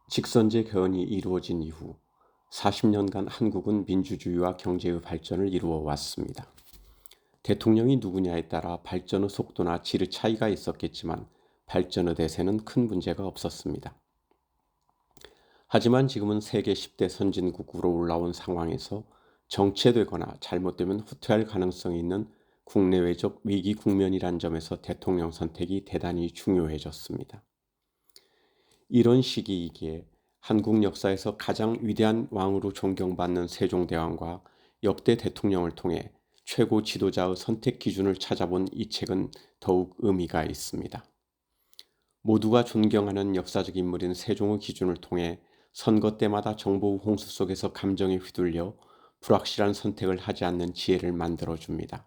직선제 개헌이 이루어진 이후 40년간 한국은 민주주의와 경제의 발전을 이루어 왔습니다. 대통령이 누구냐에 따라 발전의 속도나 질의 차이가 있었겠지만 발전의 대세는 큰 문제가 없었습니다. 하지만 지금은 세계 10대 선진국으로 올라온 상황에서 정체되거나 잘못되면 후퇴할 가능성이 있는 국내외적 위기 국면이란 점에서 대통령 선택이 대단히 중요해졌습니다. 이런 시기이기에 한국 역사에서 가장 위대한 왕으로 존경받는 세종대왕과 역대 대통령을 통해 최고 지도자의 선택 기준을 찾아본 이 책은 더욱 의미가 있습니다. 모두가 존경하는 역사적 인물인 세종의 기준을 통해 선거 때마다 정보 홍수 속에서 감정에 휘둘려 불확실한 선택을 하지 않는 지혜를 만들어줍니다.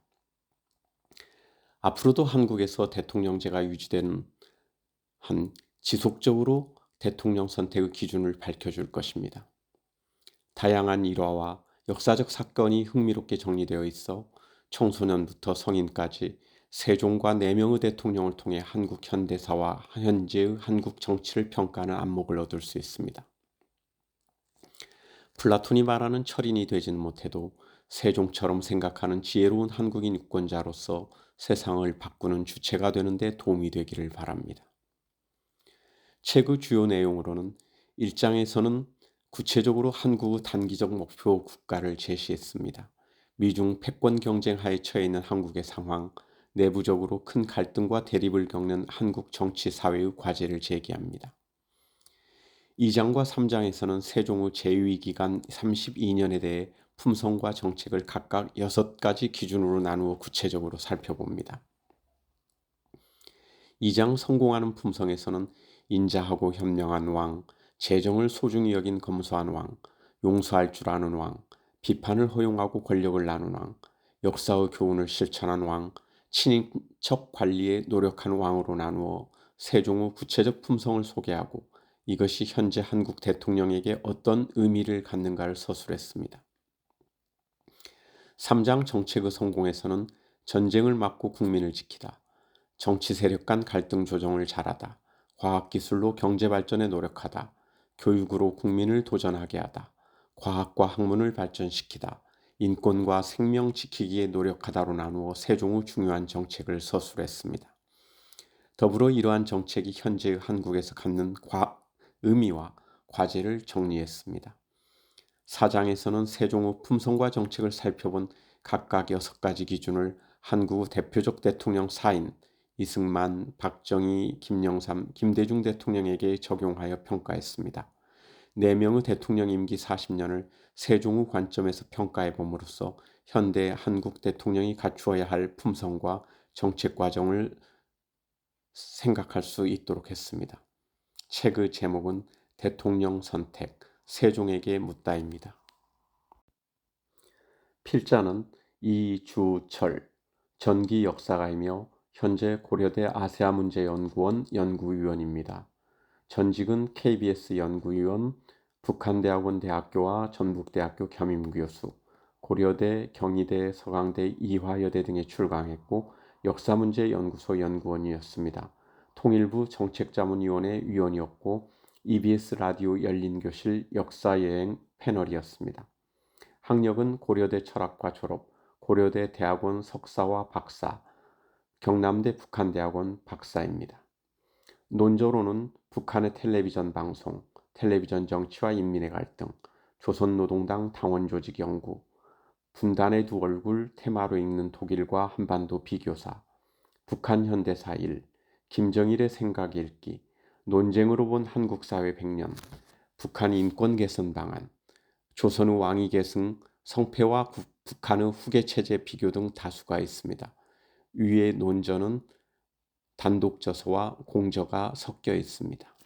앞으로도 한국에서 대통령제가 유지되는 한 지속적으로 대통령 선택의 기준을 밝혀줄 것입니다. 다양한 일화와 역사적 사건이 흥미롭게 정리되어 있어 청소년부터 성인까지 세종과 4명의 대통령을 통해 한국 현대사와 현재의 한국 정치를 평가하는 안목을 얻을 수 있습니다. 플라톤이 말하는 철인이 되지는 못해도 세종처럼 생각하는 지혜로운 한국인 유권자로서 세상을 바꾸는 주체가 되는 데 도움이 되기를 바랍니다. 책의 주요 내용으로는 1장에서는 구체적으로 한국의 단기적 목표 국가를 제시했습니다. 미중 패권 경쟁 하에 처해 있는 한국의 상황, 내부적으로 큰 갈등과 대립을 겪는 한국 정치 사회의 과제를 제기합니다. 2장과 3장에서는 세종의 재위 기간 32년에 대해 품성과 정책을 각각 6가지 기준으로 나누어 구체적으로 살펴봅니다. 2장 성공하는 품성에서는 인자하고 현명한 왕, 재정을 소중히 여긴 검소한 왕, 용서할 줄 아는 왕, 비판을 허용하고 권력을 나눈 왕, 역사의 교훈을 실천한 왕, 친인척 관리에 노력한 왕으로 나누어 세종의 구체적 품성을 소개하고 이것이 현재 한국 대통령에게 어떤 의미를 갖는가를 서술했습니다. 3장 정책의 성공에서는 전쟁을 막고 국민을 지키다, 정치 세력 간 갈등 조정을 잘하다, 과학기술로 경제발전에 노력하다, 교육으로 국민을 도전하게 하다, 과학과 학문을 발전시키다, 인권과 생명 지키기에 노력하다로 나누어 세종의 중요한 정책을 서술했습니다. 더불어 이러한 정책이 현재의 한국에서 갖는 의미와 과제를 정리했습니다. 4장에서는 세종의 품성과 정책을 살펴본 각각 6가지 기준을 한국의 대표적 대통령 4인 이승만, 박정희, 김영삼, 김대중 대통령에게 적용하여 평가했습니다. 4명의 대통령 임기 40년을 세종의 관점에서 평가해 봄으로써 현대 한국 대통령이 갖추어야 할 품성과 정책 과정을 생각할 수 있도록 했습니다. 책의 제목은 대통령 선택, 세종에게 묻다입니다. 필자는 이주철, 전기 역사가이며 현재 고려대 아세아문제연구원 연구위원입니다. 전직은 KBS 연구위원, 북한대학원 대학교와 전북대학교 겸임교수, 고려대, 경희대, 서강대, 이화여대 등에 출강했고 역사문제연구소 연구원이었습니다. 통일부 정책자문위원회 위원이었고 EBS 라디오 열린교실 역사여행 패널이었습니다. 학력은 고려대 철학과 졸업, 고려대 대학원 석사와 박사, 경남대 북한대학원 박사입니다. 논조로는 북한의 텔레비전 방송, 텔레비전 정치와 인민의 갈등, 조선노동당 당원조직 연구, 분단의 두 얼굴 테마로 읽는 독일과 한반도 비교사, 북한 현대사 1, 김정일의 생각 읽기, 논쟁으로 본 한국 사회 100년, 북한 인권 개선 방안, 조선의 왕위 계승, 성패와 북한의 후계 체제 비교 등 다수가 있습니다. 위의 논전은 단독 저서와 공저가 섞여 있습니다.